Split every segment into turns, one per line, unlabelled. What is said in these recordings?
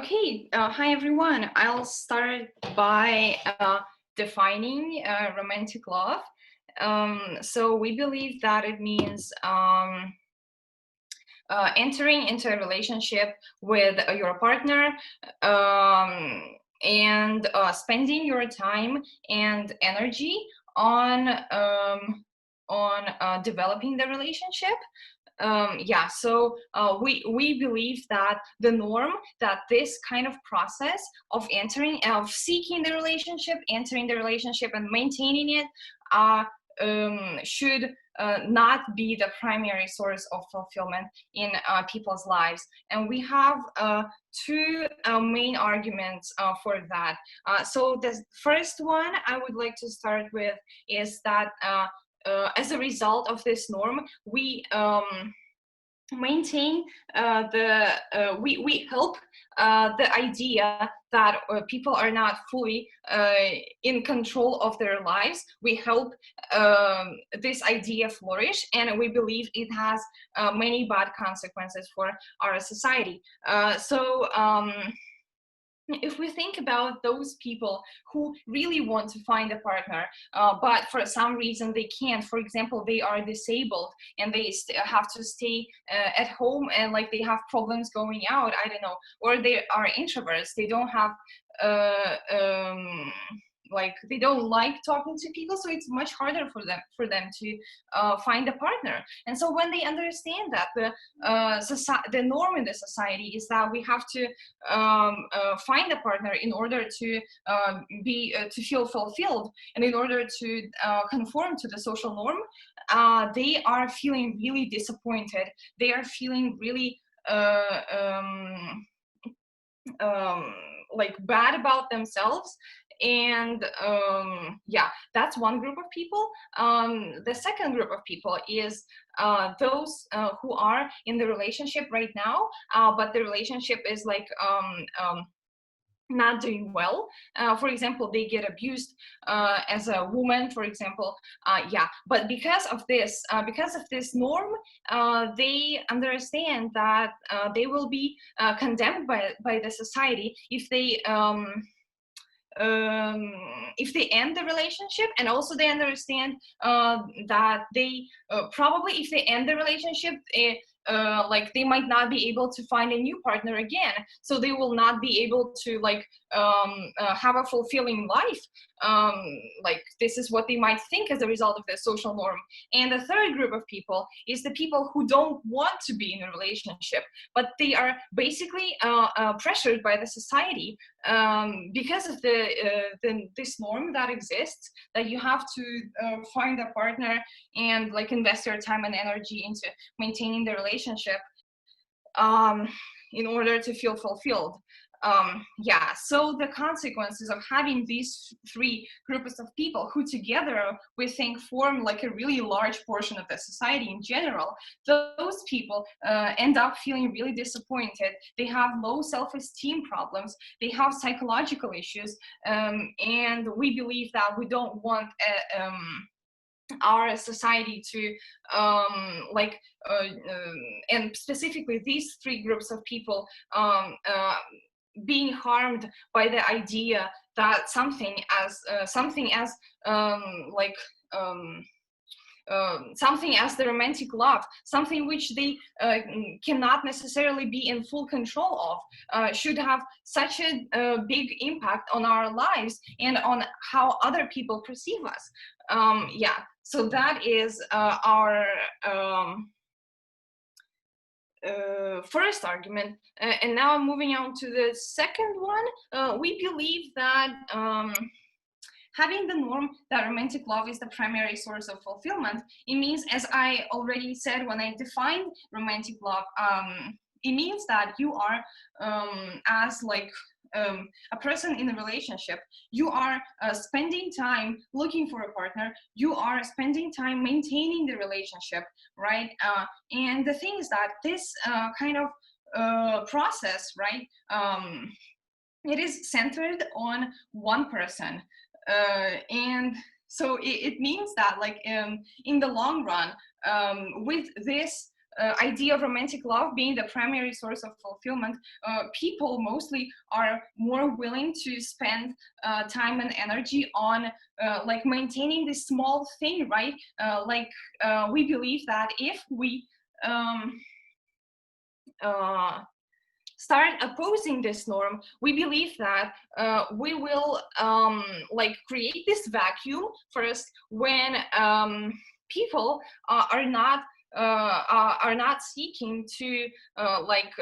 Okay, hi everyone. I'll start by defining romantic love. So we believe that it means entering into a relationship with your partner and spending your time and energy on developing the relationship. Yeah, so we believe that the norm, that this kind of process of seeking the relationship, entering the relationship and maintaining it should not be the primary source of fulfillment in people's lives. And we have two main arguments for that. So the first one I would like to start with is that as a result of this norm, we maintain we help the idea that people are not fully in control of their lives. We help this idea flourish, and we believe it has many bad consequences for our society. If we think about those people who really want to find a partner, but for some reason they can't, for example, they are disabled and they have to stay at home, and like they have problems going out, I don't know, or they are introverts, they don't have like they don't like talking to people, so it's much harder for them to find a partner. And so when they understand that the norm in the society is that we have to find a partner in order to to feel fulfilled, and in order to conform to the social norm, they are feeling really disappointed. They are feeling really like bad about themselves. And yeah, that's one group of people. The second group of people is those who are in the relationship right now, but the relationship is like not doing well. For example, they get abused as a woman, for example. Yeah, but because of this norm, they understand that they will be condemned by the society if they end the relationship. And also they understand that they probably, if they end the relationship, like they might not be able to find a new partner again, so they will not be able to like have a fulfilling life. Like this is what they might think as a result of the social norm. And the third group of people is the people who don't want to be in a relationship, but they are basically pressured by the society because of this norm that exists, that you have to find a partner and like invest your time and energy into maintaining the relationship in order to feel fulfilled. Yeah, so the consequences of having these three groups of people who together we think form like a really large portion of the society in general, those people end up feeling really disappointed. They have low self-esteem problems, they have psychological issues, and we believe that we don't want our society to and specifically these three groups of people being harmed by the idea that something as something as the romantic love, something which they cannot necessarily be in full control of, should have such a big impact on our lives and on how other people perceive us. Yeah, so that is our first argument. And now I'm moving on to the second one. We believe that having the norm that romantic love is the primary source of fulfillment, it means, as I already said when I defined romantic love, it means that you are as like a person in a relationship, you are spending time looking for a partner, you are spending time maintaining the relationship, right? And the thing is that this kind of process, right, it is centered on one person. And so it means that like in the long run, with this idea of romantic love being the primary source of fulfillment, people mostly are more willing to spend time and energy on like maintaining this small thing, right? We believe that if we start opposing this norm, we believe that we will like create this vacuum first when people are not seeking to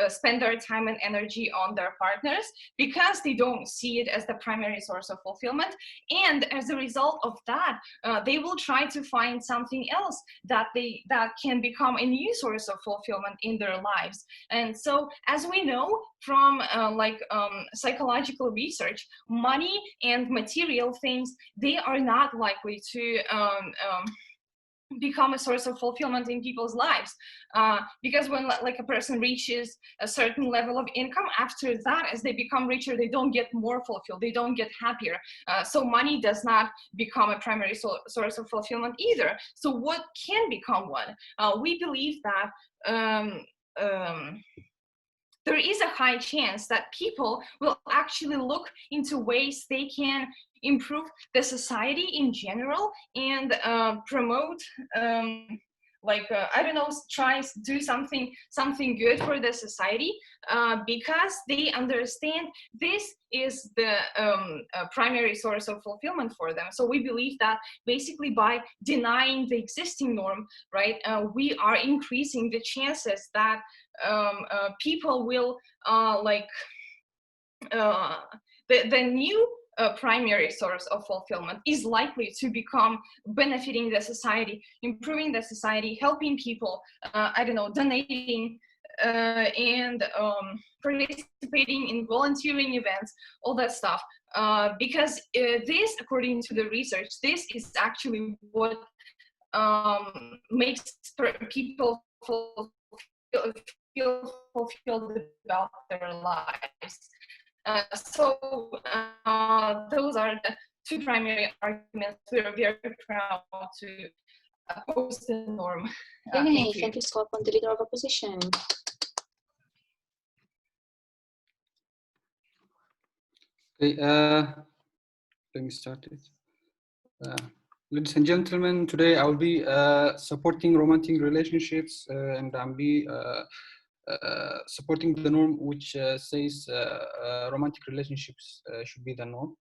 spend their time and energy on their partners because they don't see it as the primary source of fulfillment, and as a result of that they will try to find something else that can become a new source of fulfillment in their lives. And so, as we know from psychological research, money and material things, they are not likely to become a source of fulfillment in people's lives, because when like a person reaches a certain level of income, after that, as they become richer, they don't get more fulfilled, they don't get happier. So money does not become a primary source of fulfillment either. So what can become one? We believe that there is a high chance that people will actually look into ways they can improve the society in general and promote I don't know, try to do something good for the society, because they understand this is the primary source of fulfillment for them. So we believe that basically by denying the existing norm, right, we are increasing the chances that people will the new primary source of fulfillment is likely to become benefiting the society, improving the society, helping people, I don't know, donating and participating in volunteering events, all that stuff. Because this, according to the research, this is actually what makes people feel fulfilled about their lives. Those are the two primary arguments. We are very proud to oppose the norm.
Thank you, Scott, on the leader of opposition.
Okay, let me start it. Ladies and gentlemen, today I'll be supporting romantic relationships, and I'll be supporting the norm which says romantic relationships should be the norm.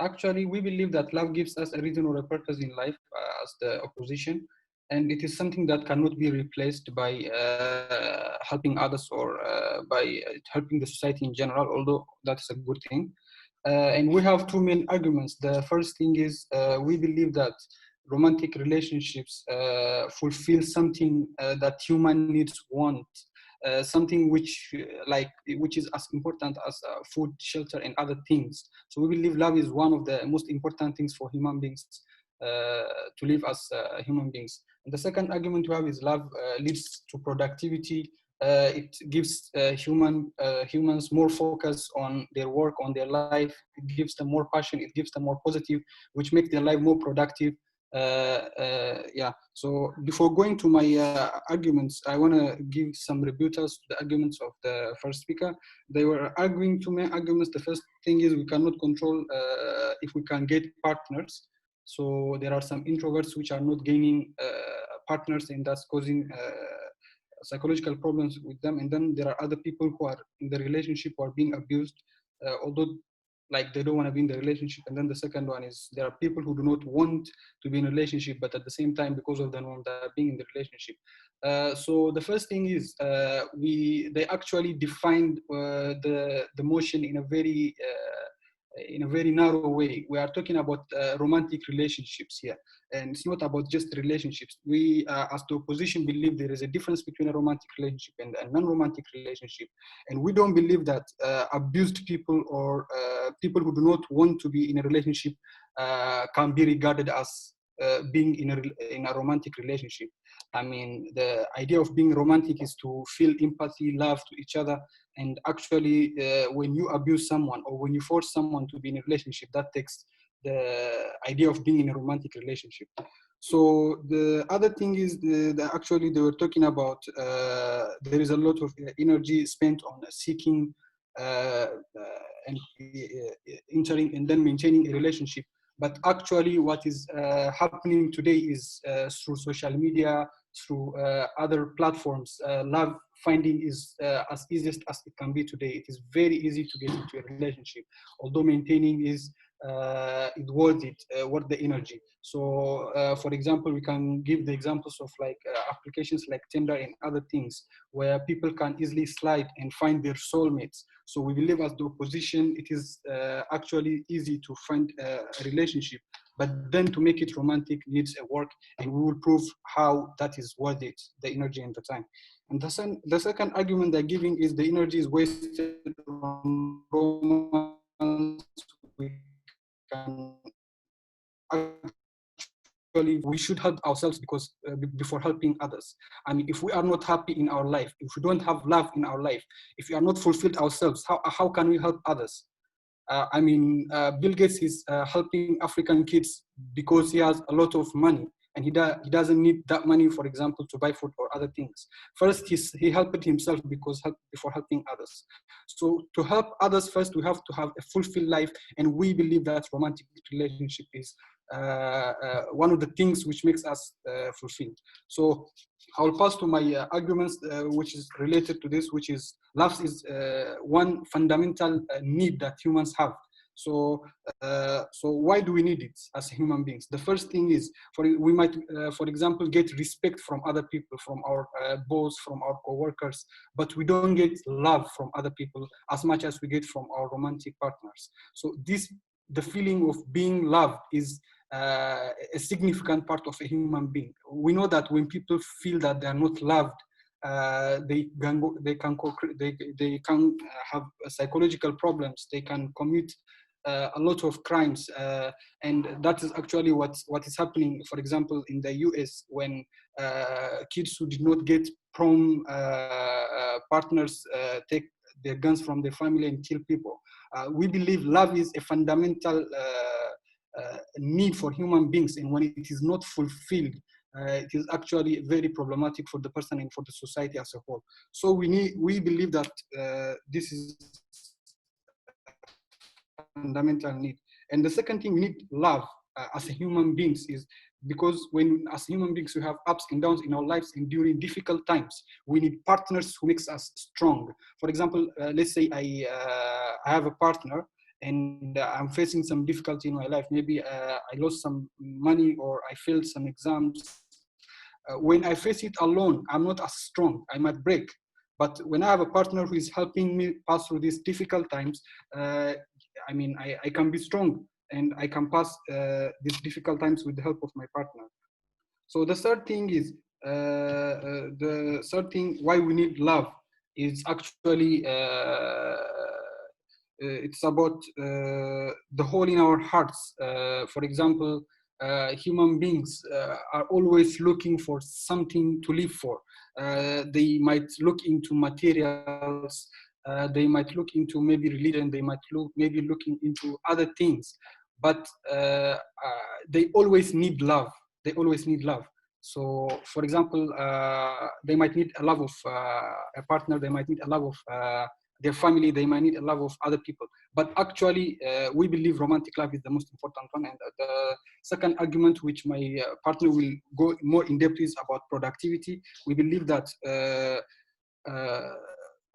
Actually, we believe that love gives us a reason or a purpose in life as the opposition, and it is something that cannot be replaced by helping others or by helping the society in general, although that's a good thing. And we have two main arguments. The first thing is we believe that romantic relationships fulfill something that human needs want, something which is as important as food, shelter, and other things. So we believe love is one of the most important things for human beings to live as human beings. And the second argument we have is love leads to productivity. It gives humans more focus on their work, on their life. It gives them more passion. It gives them more positive, which makes their life more productive. So before going to my arguments, I want to give some rebuttals to the arguments of the first speaker. They were arguing two main arguments. The first thing is we cannot control if we can get partners. So there are some introverts which are not gaining partners, and that's causing psychological problems with them. And then there are other people who are in the relationship who are being abused, although they don't want to be in the relationship. And then the second one is there are people who do not want to be in a relationship, but at the same time, because of the norm, they are being in the relationship. So the first thing is they actually defined the motion in a very narrow way. We are talking about romantic relationships here, and it's not about just relationships. We, as the opposition, believe there is a difference between a romantic relationship and a non-romantic relationship, and we don't believe that abused people or people who do not want to be in a relationship can be regarded as being in a romantic relationship. I mean, the idea of being romantic is to feel empathy, love to each other. And actually, when you abuse someone or when you force someone to be in a relationship, that takes the idea of being in a romantic relationship. So the other thing is actually they were talking about there is a lot of energy spent on seeking and entering and then maintaining a relationship. But actually what is happening today is through social media, through other platforms, love finding is as easiest as it can be today. It is very easy to get into a relationship, although maintaining is worth it, worth the energy. So for example, we can give the examples of like applications like Tinder and other things where people can easily slide and find their soulmates. So we believe as the opposition, it is actually easy to find a relationship, but then to make it romantic needs a work, and we will prove how that is worth it, the energy and the time. And the second argument they're giving is the energy is wasted on romance. We can actually, we should help ourselves because before helping others. I mean, if we are not happy in our life, if we don't have love in our life, if we are not fulfilled ourselves, how can we help others? Bill Gates is helping African kids because he has a lot of money, and he doesn't need that money, for example, to buy food or other things. First, he helped himself before helping others. So to help others first, we have to have a fulfilled life, and we believe that romantic relationship is one of the things which makes us fulfilled. So I'll pass to my arguments, which is related to this, which is love is one fundamental need that humans have. So why do we need it as human beings? The first thing is, we might, for example, get respect from other people, from our boss, from our coworkers, but we don't get love from other people as much as we get from our romantic partners. So the feeling of being loved is a significant part of a human being. We know that when people feel that they are not loved, they can have psychological problems. They can commit a lot of crimes, and that is actually what is happening. For example, in the US, when kids who did not get prom partners take their guns from their family and kill people. We believe love is a fundamental need for human beings, and when it is not fulfilled, it is actually very problematic for the person and for the society as a whole. So we believe that this is a fundamental need. And the second thing, we need love as a human beings, is because when as human beings we have ups and downs in our lives, and during difficult times we need partners who makes us strong. For example, let's say I have a partner and I'm facing some difficulty in my life. Maybe I lost some money or I failed some exams. When I face it alone, I'm not as strong. I might break. But when I have a partner who is helping me pass through these difficult times, I can be strong and I can pass these difficult times with the help of my partner. So the third thing is, why we need love is actually, it's about the hole in our hearts. For example, human beings are always looking for something to live for. They might look into materials, they might look into maybe religion, they might maybe looking into other things, but they always need love. They always need love. So, for example, they might need a love of a partner, they might need a love of their family, they might need a love of other people. But actually, we believe romantic love is the most important one. And the second argument, which my partner will go more in depth, is about productivity. We believe that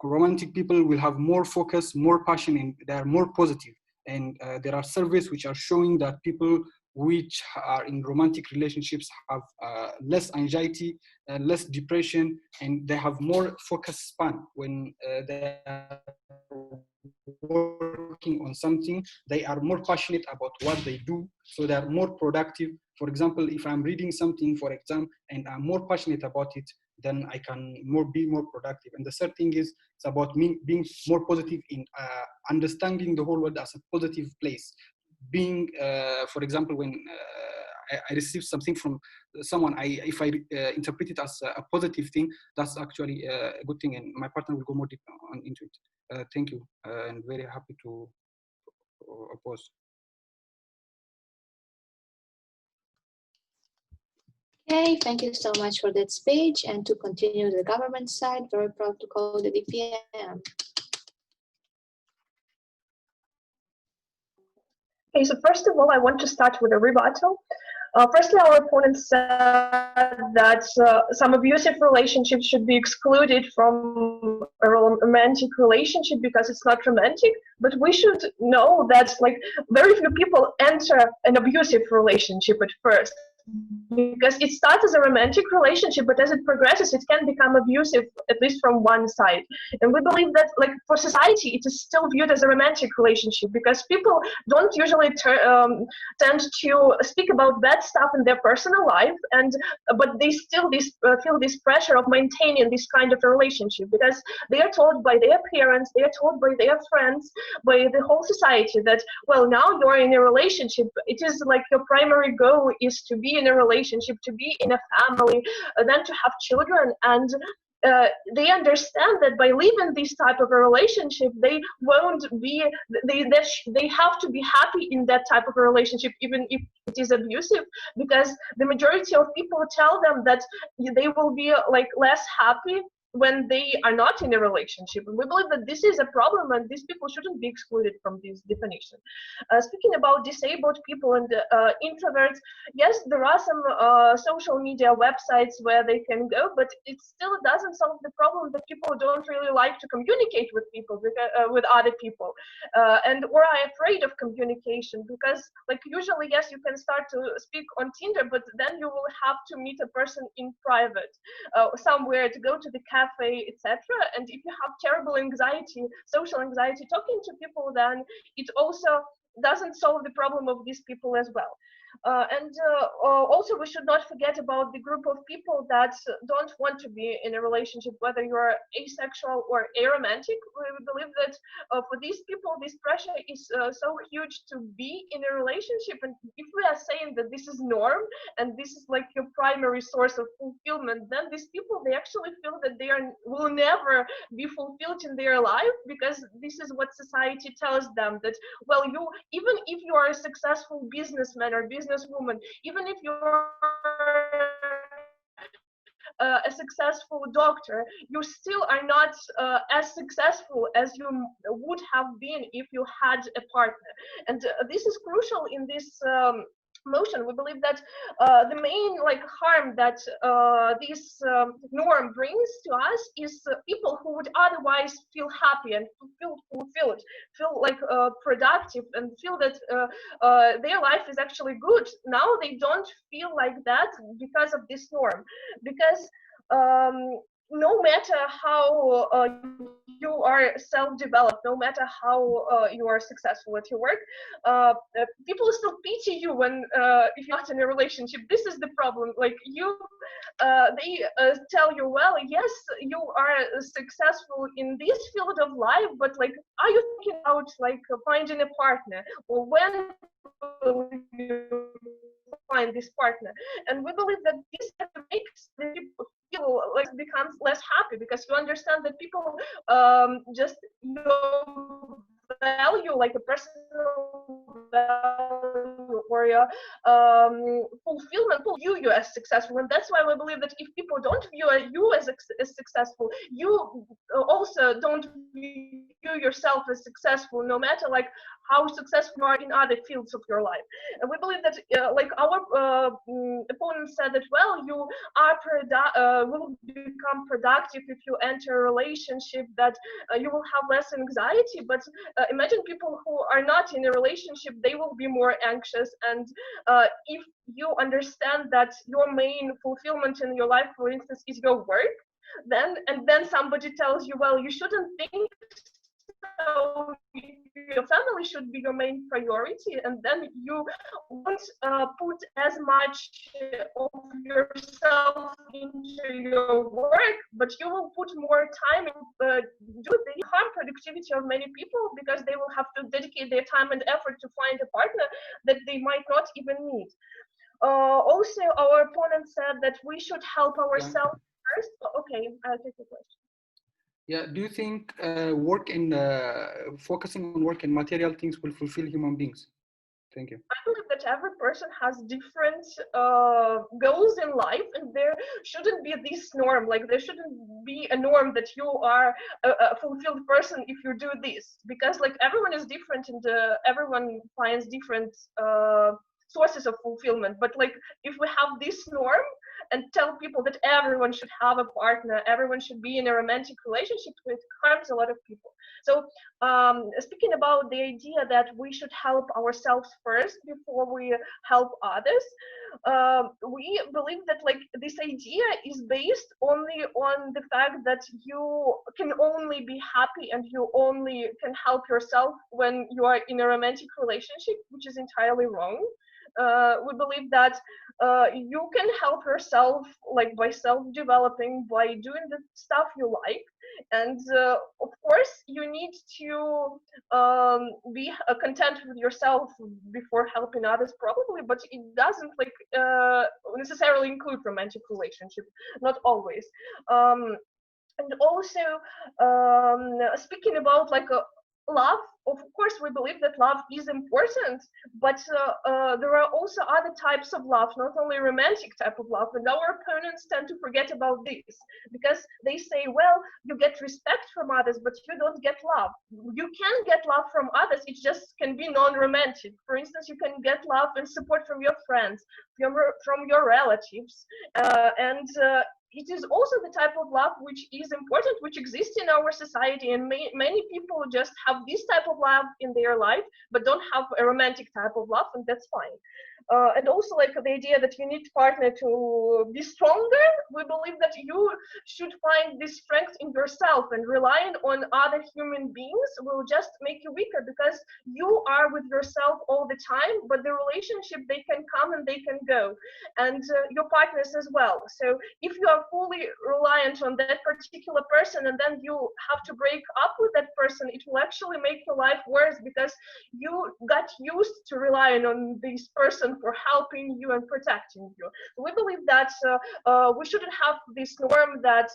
romantic people will have more focus, more passion, and they are more positive. And there are surveys which are showing that people which are in romantic relationships have less anxiety, less depression, and they have more focus span. When they are working on something, they are more passionate about what they do, so they are more productive. For example, if I'm reading something for exam and I'm more passionate about it, then I can be more productive. And the third thing is, it's about me being more positive in understanding the whole world as a positive place. Being, for example, when I receive something from someone, if I interpret it as a positive thing, that's actually a good thing, and my partner will go more deep into it. Thank you, and very happy to oppose.
Okay, thank you so much for that speech. And to continue the government side, very proud to call the DPM.
Okay, so first of all, I want to start with a rebuttal. Firstly, our opponent said that some abusive relationships should be excluded from a romantic relationship because it's not romantic. But we should know that like very few people enter an abusive relationship at first, because it starts as a romantic relationship, but as it progresses, it can become abusive, at least from one side. And we believe that, like, for society, it is still viewed as a romantic relationship because people don't usually tend to speak about bad stuff in their personal life, and but they still feel this pressure of maintaining this kind of a relationship because they are told by their parents, they are told by their friends, by the whole society that, well, now you're in a relationship, it is like your primary goal is to be in a relationship, to be in a family, then to have children. And they understand that by living this type of a relationship, they won't be, they have to be happy in that type of a relationship, even if it is abusive, because the majority of people tell them that they will be like less happy when they are not in a relationship. And we believe that this is a problem and these people shouldn't be excluded from this definition. Speaking about disabled people and introverts, yes, there are some social media websites where they can go, but it still doesn't solve the problem that people don't really like to communicate with people, with other people, or are afraid of communication because, like, usually, yes, you can start to speak on Tinder, but then you will have to meet a person in private, somewhere, to go to the cafe, etc. And if you have terrible anxiety, social anxiety, talking to people, then it also doesn't solve the problem of these people as well. Also, we should not forget about the group of people that don't want to be in a relationship, whether you're asexual or aromantic. We believe that for these people, this pressure is so huge to be in a relationship. And if we are saying that this is norm and this is like your primary source of fulfillment, then these people, they actually feel that they will never be fulfilled in their life, because this is what society tells them, that, well, even if you are a successful businessman or businesswoman, even if you're a successful doctor, you still are not as successful as you would have been if you had a partner. And this is crucial in this motion. We believe that the main harm that this norm brings to us is people who would otherwise feel happy and feel fulfilled, feel productive, and feel that their life is actually good. Now they don't feel like that because of this norm, because no matter how you are self-developed, no matter how you are successful at your work, people still pity you when if you're not in a relationship. This is the problem. Like they tell you, well, yes, you are successful in this field of life, but are you thinking about finding a partner, or when will you find this partner? And we believe that this makes the people feel becomes less happy, because you understand that people just value a personal value or your fulfillment will view you as successful. And that's why we believe that if people don't view you as successful, you also don't view yourself as successful, no matter how successful you are in other fields of your life. And we believe that our opponent said that, well, you are will become productive if you enter a relationship, that you will have less anxiety. But imagine people who are not in a relationship, they will be more anxious. And if you understand that your main fulfillment in your life, for instance, is your work, then somebody tells you, well, you shouldn't think so, your family should be your main priority, and then you won't put as much of yourself into your work, but you will put more time in do the harm productivity of many people, because they will have to dedicate their time and effort to find a partner that they might not even need. Also, our opponent said that we should help ourselves first. Okay, I'll take the question.
Yeah, do you think focusing on work and material things will fulfill human beings? Thank you.
I believe that every person has different goals in life, and there shouldn't be this norm. Like there shouldn't be a norm that you are a fulfilled person if you do this, because like everyone is different, and everyone finds different sources of fulfillment. But like if we have this norm and tell people that everyone should have a partner, everyone should be in a romantic relationship, it harms a lot of people. So speaking about the idea that we should help ourselves first before we help others, we believe that like this idea is based only on the fact that you can only be happy and you only can help yourself when you are in a romantic relationship, which is entirely wrong. We believe that you can help yourself like by self-developing, by doing the stuff you like, and of course you need to be content with yourself before helping others, probably, but it doesn't like necessarily include romantic relationship, not always. And also speaking about like love, of course we believe that love is important, but there are also other types of love, not only romantic type of love, and our opponents tend to forget about this because they say, well, you get respect from others but you don't get love. You can get love from others, it just can be non-romantic. For instance, you can get love and support from your friends, from your relatives, and it is also the type of love which is important, which exists in our society, and many people just have this type of love in their life, but don't have a romantic type of love, and that's fine. And also like the idea that you need partner to be stronger, we believe that you should find this strength in yourself, and relying on other human beings will just make you weaker, because you are with yourself all the time, but the relationship, they can come and they can go, and your partners as well. So if you are fully reliant on that particular person and then you have to break up with that person, it will actually make your life worse, because you got used to relying on this person for helping you and protecting you. We believe that we shouldn't have this norm that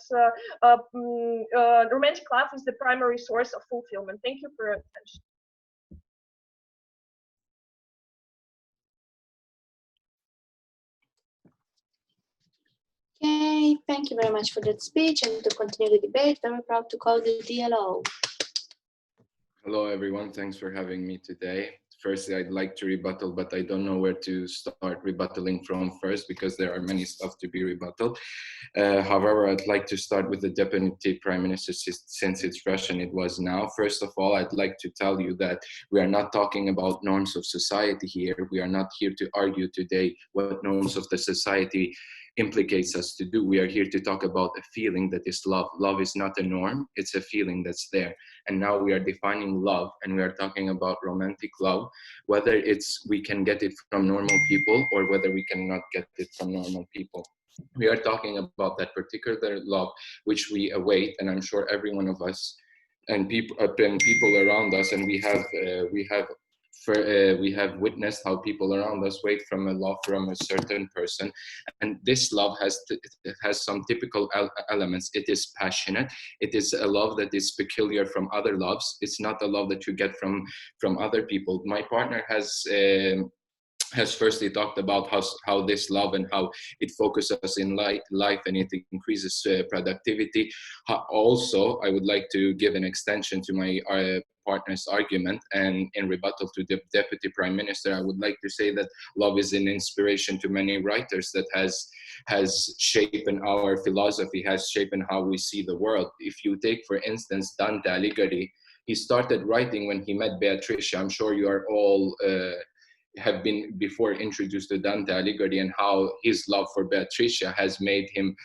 romantic love is the primary source of fulfillment. Thank you for your attention.
Okay, thank you very much for that speech. And to continue the debate, very proud to call the THO.
Hello, everyone. Thanks for having me today. Firstly, I'd like to rebuttal, but I don't know where to start rebuttaling from first because there are many stuff to be rebutted. However, I'd like to start with the Deputy Prime Minister since it's fresh and it was now. First of all, I'd like to tell you that we are not talking about norms of society here. We are not here to argue today what norms of the society implicates us to do. We are here to talk about a feeling that is love. Love is not a norm, it's a feeling that's there. And now we are defining love, and we are talking about romantic love, whether it's we can get it from normal people or whether we cannot get it from normal people. We are talking about that particular love which we await, and I'm sure every one of us and people around us, and we have witnessed how people around us wait from a love from a certain person, and this love has some typical elements. It is passionate. It is a love that is peculiar from other loves. It's not a love that you get from other people. My partner has firstly talked about how this love and how it focuses in life and it increases productivity. Also, I would like to give an extension to my partner's argument, and in rebuttal to the Deputy Prime Minister, I would like to say that love is an inspiration to many writers that has shaped our philosophy, has shaped how we see the world. If you take, for instance, Dante Alighieri, he started writing when he met Beatrice. I'm sure you are all have been before introduced to Dante Alighieri, and how his love for Beatrice has made him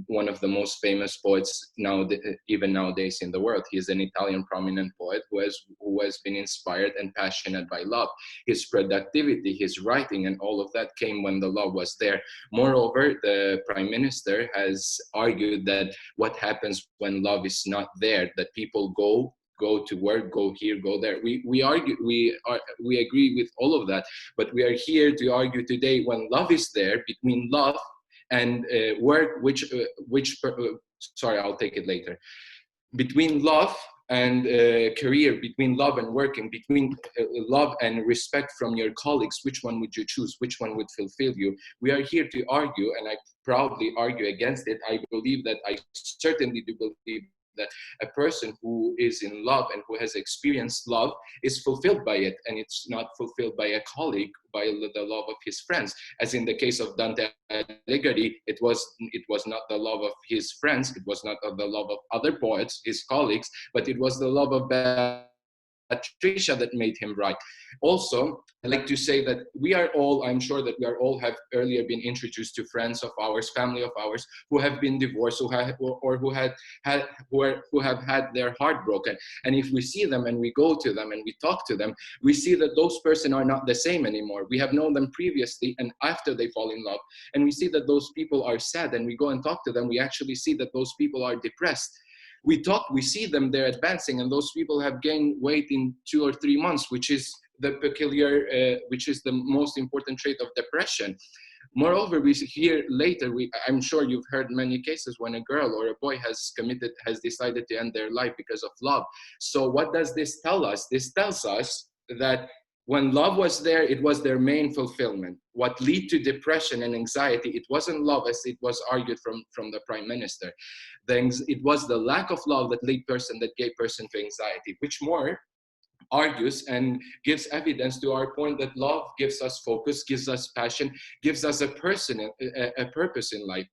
one of the most famous poets now, even nowadays in the world. He is an Italian prominent poet who has been inspired and passionate by love. His productivity, his writing, and all of that came when the love was there. Moreover, the Prime Minister has argued that what happens when love is not there, that people go to work, go here, go there. We agree with all of that, but we are here to argue today when love is there, between love and work, sorry, I'll take it later. Between love and career, between love and working, between love and respect from your colleagues, which one would you choose? Which one would fulfill you? We are here to argue, and I proudly argue against it. I certainly do believe that a person who is in love and who has experienced love is fulfilled by it, and it's not fulfilled by a colleague, by the love of his friends. As in the case of Dante Alighieri, it was not the love of his friends, it was not the love of other poets, his colleagues, but it was the love of Patricia that made him write. Also, I'd like to say that I'm sure that we are all have earlier been introduced to friends of ours, family of ours, who have been divorced, who have had their heart broken. And if we see them and we go to them and we talk to them, we see that those persons are not the same anymore. We have known them previously and after they fall in love, and we see that those people are sad, and we go and talk to them, we actually see that those people are depressed. We see them, they're advancing, and those people have gained weight in 2 or 3 months, which is the most important trait of depression. Moreover, we hear later, I'm sure you've heard many cases when a girl or a boy has decided to end their life because of love. So what does this tell us? This tells us that when love was there, it was their main fulfillment. What led to depression and anxiety, it wasn't love, as it was argued from the Prime Minister. It was the lack of love that gave person to anxiety, which more argues and gives evidence to our point that love gives us focus, gives us passion, gives us a purpose in life.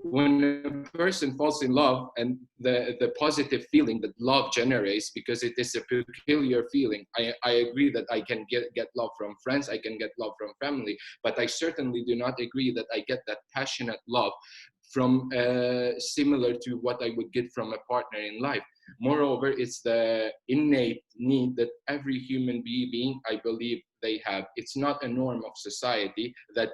When a person falls in love, and the positive feeling that love generates, because it is a peculiar feeling, I agree that I can get love from friends, I can get love from family, but I certainly do not agree that I get that passionate love from similar to what I would get from a partner in life. Moreover, it's the innate need that every human being, I believe, they have. It's not a norm of society that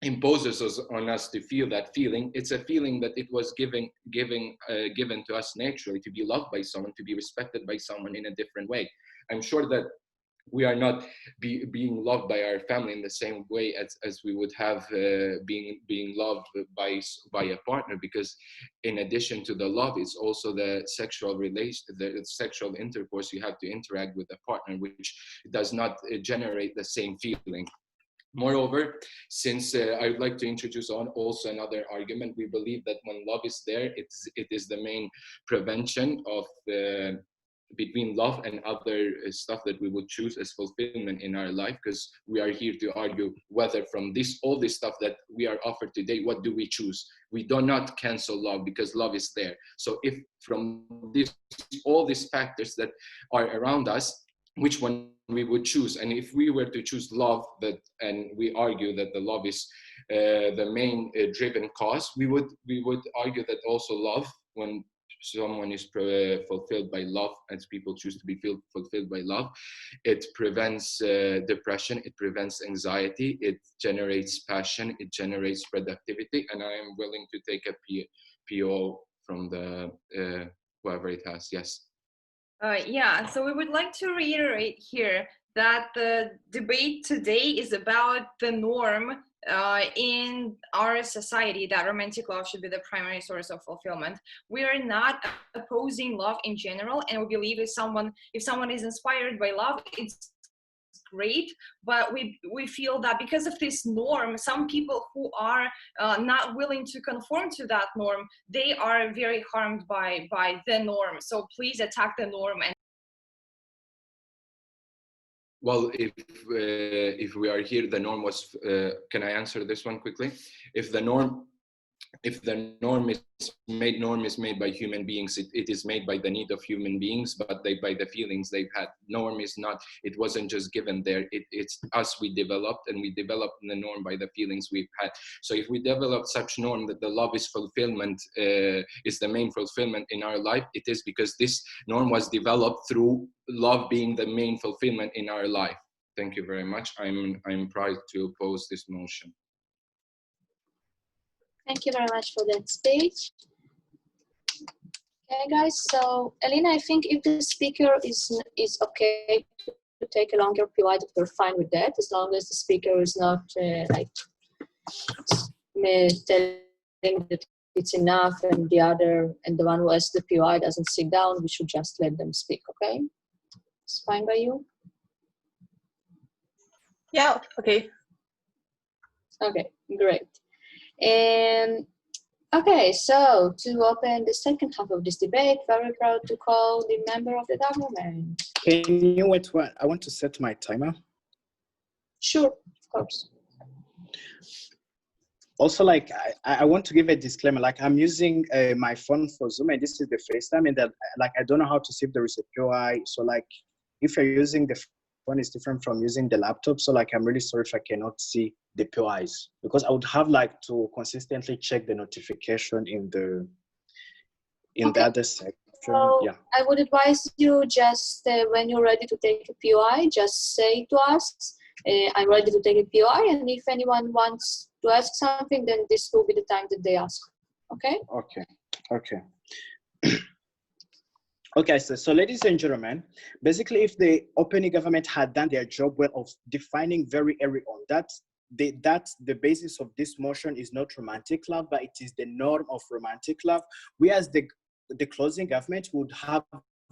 imposes on us to feel that feeling. It's a feeling that it was given to us naturally, to be loved by someone, to be respected by someone in a different way. I'm sure that we are not being loved by our family in the same way as we would have being loved by a partner, because in addition to the love, it's also the sexual sexual intercourse. You have to interact with a partner, which does not generate the same feeling. Moreover, since I would like to introduce also another argument, we believe that when love is there, it is the main prevention of between love and other stuff that we would choose as fulfillment in our life, because we are here to argue whether from all this stuff that we are offered today, what do we choose? We do not cancel love, because love is there. So if from all these factors that are around us, which one we would choose? And if we were to choose love, and we argue that the love is the main driven cause, we would argue that also love, when someone is fulfilled by love, as people choose to be fulfilled by love, it prevents depression, it prevents anxiety, it generates passion, it generates productivity, and I am willing to take a PO from the whoever it has. Yes.
Yeah, so we would like to reiterate here that the debate today is about the norm in our society, that romantic love should be the primary source of fulfillment. We are not opposing love in general, and we believe if someone is inspired by love, it's great, but we feel that because of this norm, some people who are not willing to conform to that norm, they are very harmed by the norm. So please attack the norm. And
well, if we are here, the norm was can I answer this one quickly? If the norm is made by human beings, it is made by the need of human beings, but by the feelings they've had. Norm is not, it wasn't just given there, it's us, we developed the norm by the feelings we've had. So if we develop such norm that the love is fulfillment, is the main fulfillment in our life, it is because this norm was developed through love being the main fulfillment in our life. Thank you very much. I'm proud to oppose this motion.
Thank you very much for that speech. Okay, guys, so Elena, I think if the speaker is okay to take a longer period, we're fine with that, as long as the speaker is not telling the it's enough, and the one who has the POI doesn't sit down, we should just let them speak, okay? It's fine by you?
Yeah, okay.
Okay, great. And okay, so to open the second half of this debate, very proud to call the member of the government.
Can you wait? I want to set my timer.
Sure, of course.
Also, like, I want to give a disclaimer. Like, I'm using my phone for Zoom, and this is the first time, and that, like, I don't know how to see if there is a POI. So, like, if you're using the phone, it's different from using the laptop. So, like, I'm really sorry if I cannot see the POIs, because I would have like to consistently check the notification in the other section.
So
yeah.
I would advise you just when you're ready to take a POI, just say to us, I'm ready to take a POI, and if anyone wants to ask something, then this will be the time that they ask. Okay?
Okay. Okay, so ladies and gentlemen, basically, if the opening government had done their job well of defining very early on that the basis of this motion is not romantic love, but it is the norm of romantic love, we as the closing government would have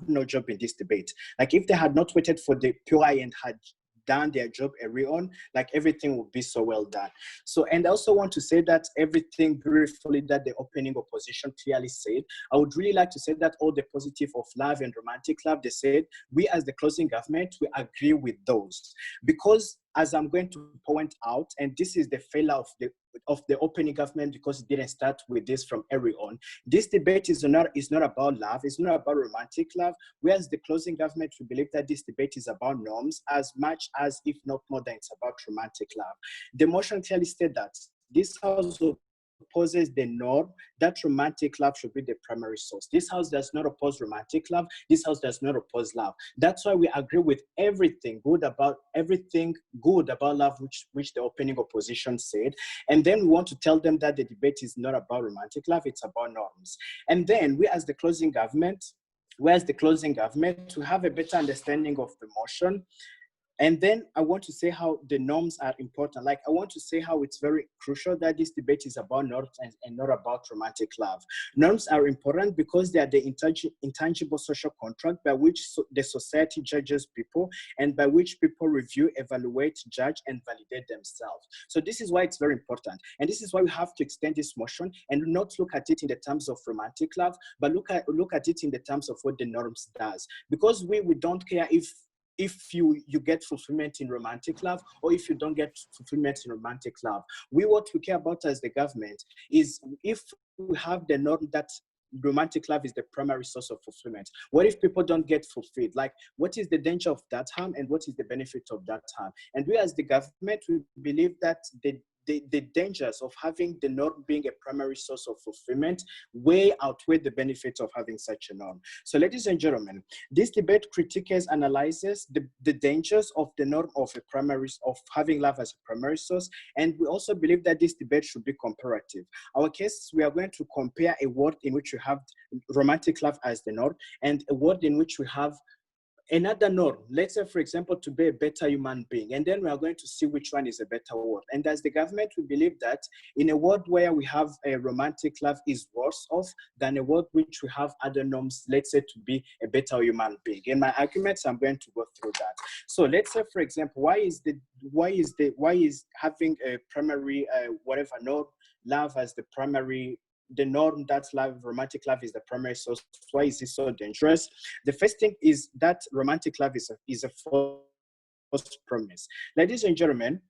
no job in this debate. Like, if they had not waited for the POI and had done their job early on, like, everything would be so well done. So, and I also want to say that everything briefly that the opening opposition clearly said, I would really like to say that all the positive of love and romantic love, they said, we as the closing government, we agree with those. Because as I'm going to point out, and this is the failure of the opening government, because it didn't start with this from early on. This debate is not about love, it's not about romantic love, whereas the closing government, we believe that this debate is about norms as much as, if not more than, it's about romantic love. The motion clearly stated that this house opposes the norm that romantic love should be the primary source. This house does not oppose romantic love. This house does not oppose love. That's why we agree with everything good about love, which the opening opposition said. And then we want to tell them that the debate is not about romantic love, it's about norms. And then we as the closing government, to have a better understanding of the motion. And then I want to say how the norms are important. Like, I want to say how it's very crucial that this debate is about norms and not about romantic love. Norms are important because they are the intangible social contract by which the society judges people, and by which people review, evaluate, judge, and validate themselves. So this is why it's very important. And this is why we have to extend this motion and not look at it in the terms of romantic love, but look at it in the terms of what the norms does. Because we don't care if you get fulfillment in romantic love, or if you don't get fulfillment in romantic love. What we care about as the government is, if we have the norm that romantic love is the primary source of fulfillment, what if people don't get fulfilled? Like, what is the danger of that harm, and what is the benefit of that harm? And we as the government, we believe that the dangers of having the norm being a primary source of fulfillment way outweigh the benefits of having such a norm. So, ladies and gentlemen, this debate critiques, analyzes the dangers of the norm of having love as a primary source. And we also believe that this debate should be comparative. Our case, we are going to compare a world in which we have romantic love as the norm, and a world in which we have another norm, let's say, for example, to be a better human being. And then we are going to see which one is a better world. And as the government, we believe that in a world where we have a romantic love is worse off than a world which we have other norms, let's say, to be a better human being. In my arguments, I'm going to go through that. So let's say, for example, why is having a primary, norm, love as the norm that romantic love is the primary source? Why is it so dangerous? The first thing is that romantic love is a false promise. Ladies and gentlemen,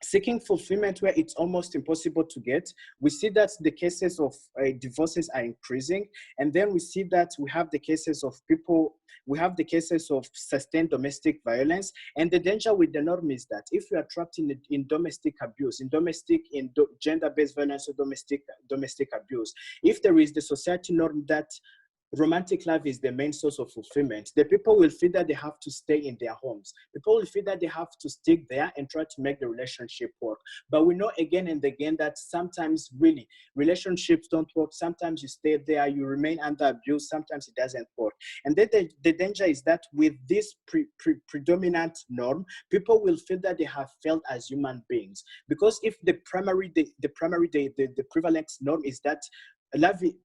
seeking fulfillment where it's almost impossible to get, we see that the cases of divorces are increasing. And then we see that we have the cases of sustained domestic violence. And the danger with the norm is that if you are trapped in domestic abuse, in gender-based violence or domestic abuse, if there is the society norm that romantic love is the main source of fulfillment, the people will feel that they have to stay in their homes. People will feel that they have to stick there and try to make the relationship work. But we know again and again that sometimes really relationships don't work. Sometimes you stay there, you remain under abuse. Sometimes it doesn't work. And then the danger is that with this predominant norm, people will feel that they have failed as human beings. Because if the prevalent norm is that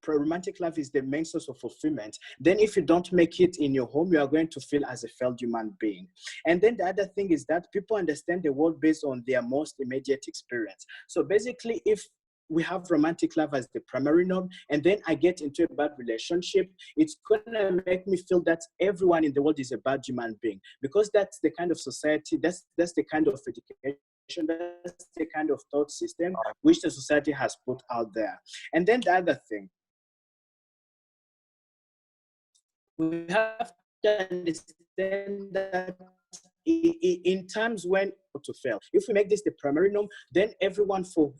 romantic love is the main source of fulfillment, then if you don't make it in your home, you are going to feel as a failed human being. And then the other thing is that people understand the world based on their most immediate experience. So basically, if we have romantic love as the primary norm, and then I get into a bad relationship, it's gonna make me feel that everyone in the world is a bad human being, because that's the kind of society, that's the kind of education, that's the kind of thought system which the society has put out there. And then the other thing, we have to understand that in times when to fail, if we make this the primary norm, then everyone for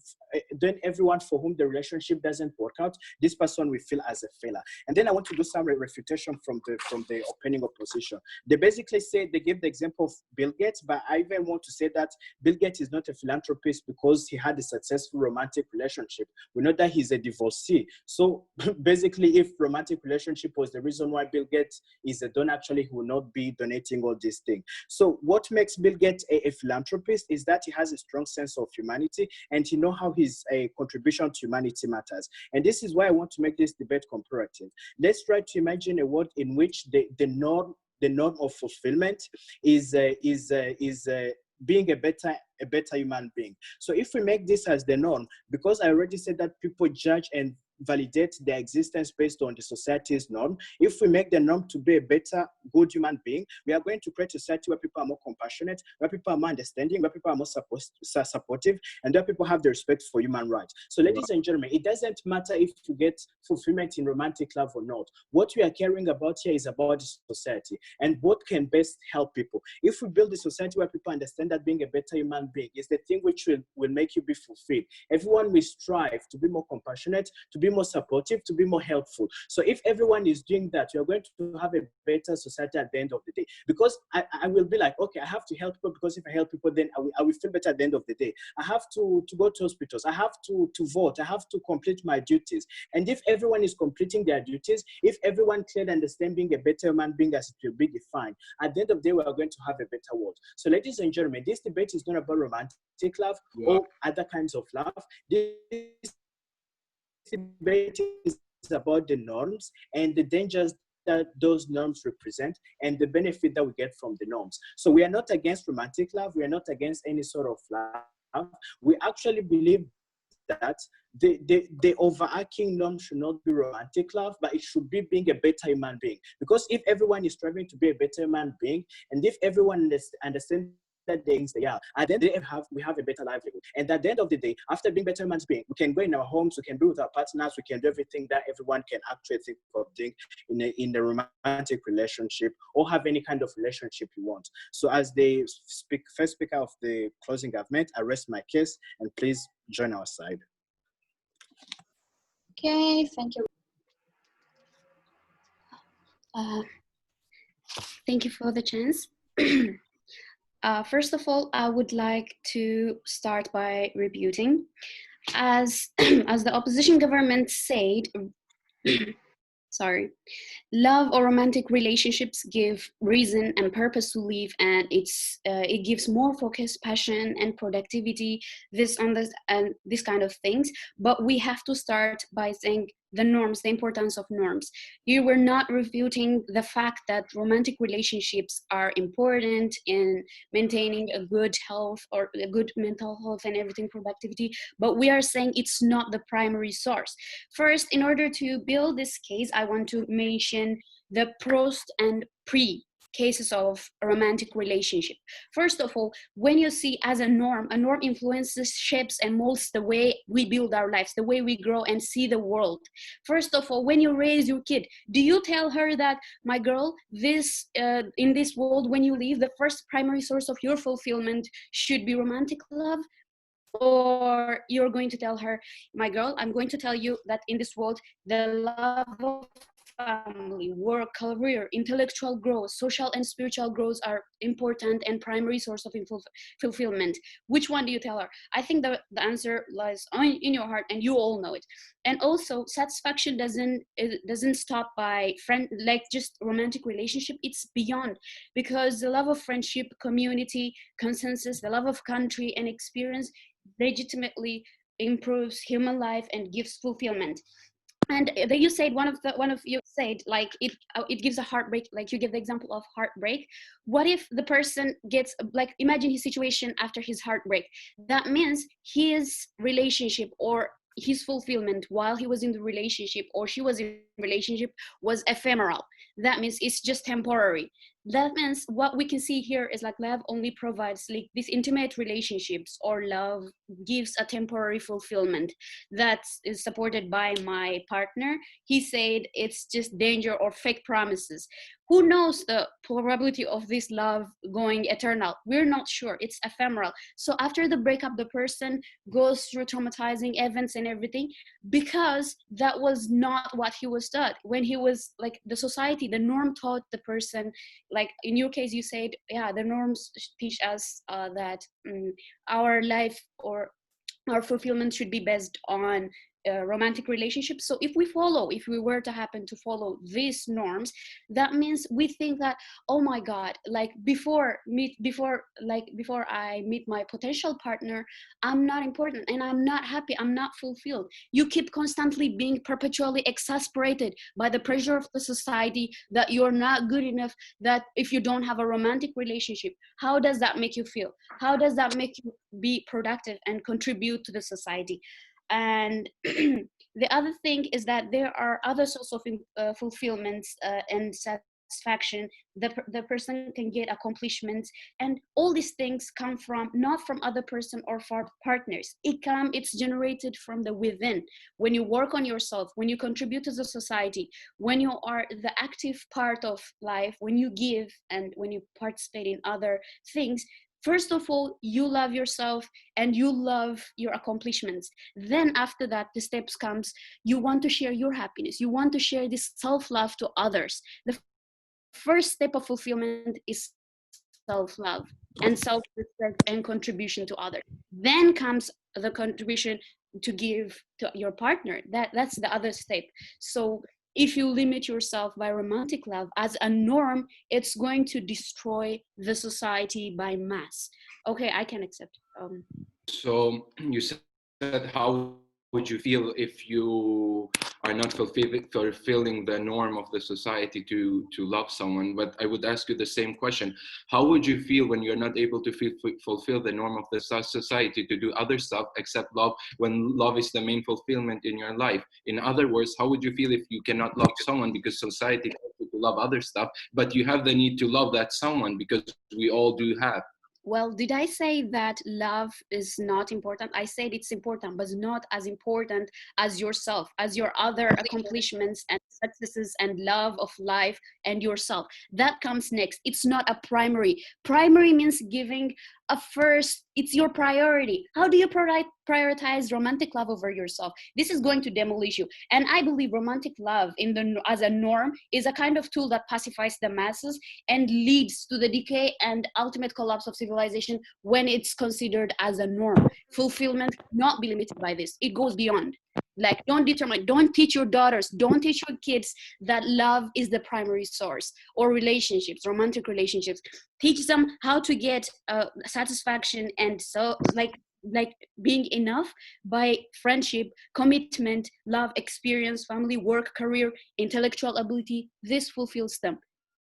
whom the relationship doesn't work out, this person will feel as a failure. And then I want to do some refutation from the opening opposition. They basically say, they give the example of Bill Gates, but I even want to say that Bill Gates is not a philanthropist because he had a successful romantic relationship. We know that he's a divorcee. So basically, if romantic relationship was the reason why Bill Gates is a donor, actually he will not be donating all these things. So what makes Bill Gates a philanthropist is that he has a strong sense of humanity, and he knows how his contribution to humanity matters. And this is why I want to make this debate comparative. Let's try to imagine a world in which the norm of fulfillment is being a better human being. So if we make this as the norm, because I already said that people judge and validate their existence based on the society's norm, if we make the norm to be a better, good human being, we are going to create a society where people are more compassionate, where people are more understanding, where people are more supportive, and where people have the respect for human rights. So ladies and gentlemen, it doesn't matter if you get fulfillment in romantic love or not. What we are caring about here is about the society and what can best help people. If we build a society where people understand that being a better human being is the thing which will make you be fulfilled, everyone will strive to be more compassionate, to be more supportive, to be more helpful. So if everyone is doing that, you're going to have a better society at the end of the day. Because I will be like, okay, I have to help people, because if I help people, then I will feel better at the end of the day. I have to go to hospitals. I have to vote. I have to complete my duties. And if everyone is completing their duties, if everyone clearly understands being a better human being as it will be defined, at the end of the day, we are going to have a better world. So ladies and gentlemen, this debate is not about romantic love or other kinds of love. This debate is about the norms and the dangers that those norms represent and the benefit that we get from the norms. So we are not against romantic love. We are not against any sort of love. We actually believe that the overarching norm should not be romantic love, but it should be being a better human being. Because if everyone is striving to be a better human being, and if everyone understands that things they are, at the end of the day, we have a better livelihood. And at the end of the day, after being better human beings, we can go in our homes, we can be with our partners, we can do everything that everyone can actually think of doing in a romantic relationship, or have any kind of relationship you want. So as the first speaker of the closing argument, I rest my case, and please join our side.
Okay, thank you.
Thank you for the chance. First of all, I would like to start by rebuting. As the opposition government said, sorry, love or romantic relationships give reason and purpose to live, and it gives more focus, passion, and productivity, this kind of things. But we have to start by saying the norms, the importance of norms. You were not refuting the fact that romantic relationships are important in maintaining a good health or a good mental health and everything, productivity, but we are saying it's not the primary source. First, in order to build this case, I want to mention the pros and pre cases of a romantic relationship. First of all, when you see as a norm influences, shapes, and molds the way we build our lives, the way we grow and see the world. First of all, when you raise your kid, do you tell her that, my girl, this in this world, when you live, the first primary source of your fulfillment should be romantic love? Or you're going to tell her, my girl, I'm going to tell you that in this world, the love of family, work, career, intellectual growth, social and spiritual growth are important and primary source of fulfillment. Which one do you tell her? I think the answer lies in your heart, and you all know it. And also, satisfaction doesn't stop by like just romantic relationship. It's beyond, because the love of friendship, community, consensus, the love of country and experience legitimately improves human life and gives fulfillment. And then you said one of you said like it gives a heartbreak, like you give the example of heartbreak. What if the person gets, like, imagine his situation after his heartbreak? That means his relationship or his fulfillment while he was in the relationship or she was in relationship was ephemeral. That means it's just temporary. That means what we can see here is like love only provides, like, these intimate relationships or love gives a temporary fulfillment that is supported by my partner. He said it's just danger or fake promises. Who knows the probability of this love going eternal? We're not sure. It's ephemeral. So after the breakup, the person goes through traumatizing events and everything because that was not what he was taught when he was like the society, the norm taught the person. Like in your case, you said, yeah, the norms teach us that our life or our fulfillment should be based on romantic relationships. So if we were to happen to follow these norms, that means we think that, oh my god, like before I meet my potential partner, I'm not important and I'm not happy, I'm not fulfilled. You keep constantly being perpetually exasperated by the pressure of the society that you're not good enough, that if you don't have a romantic relationship, how does that make you feel? How does that make you be productive and contribute to the society? And the other thing is that there are other sorts of fulfillments and satisfaction. The person can get accomplishments, and all these things come from not from other person or for partners. It's generated from the within. When you work on yourself, when you contribute to the society, when you are the active part of life, when you give and when you participate in other things, first of all, you love yourself and you love your accomplishments. Then after that, the steps comes, you want to share your happiness. You want to share this self-love to others. The first step of fulfillment is self-love and self-respect and contribution to others. Then comes the contribution to give to your partner. That's the other step. So if you limit yourself by romantic love as a norm, it's going to destroy the society by mass. Okay, I can accept.
So you said, how would you feel if you are not fulfilling the norm of the society to love someone? But I would ask you the same question. How would you feel when you're not able to fulfill the norm of the society to do other stuff except love, when love is the main fulfillment in your life? In other words, how would you feel if you cannot love someone because society tells you to love other stuff, but you have the need to love that someone because we all do have?
Well, did I say that love is not important? I said it's important, but not as important as yourself, as your other accomplishments and successes and love of life and yourself. That comes next. It's not a primary. Primary means giving a first, it's your priority. How do you prioritize romantic love over yourself? This is going to demolish you. And I believe romantic love as a norm is a kind of tool that pacifies the masses and leads to the decay and ultimate collapse of civilization when it's considered as a norm. Fulfillment cannot be limited by this. It goes beyond. Like, don't teach your daughters, don't teach your kids that love is the primary source, or relationships, romantic relationships. Teach them how to get satisfaction and so like being enough by friendship, commitment, love, experience, family, work, career, intellectual ability. This fulfills them.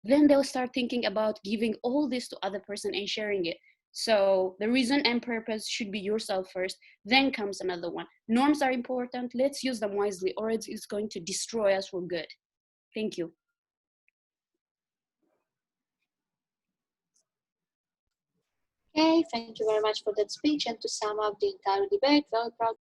Then they'll start thinking about giving all this to other person and sharing it. So the reason and purpose should be yourself first, then comes another one. Norms are important. Let's use them wisely, or it's going to destroy us for good. Thank you.
Okay, thank you very much for that speech. And to sum up the entire debate, very proud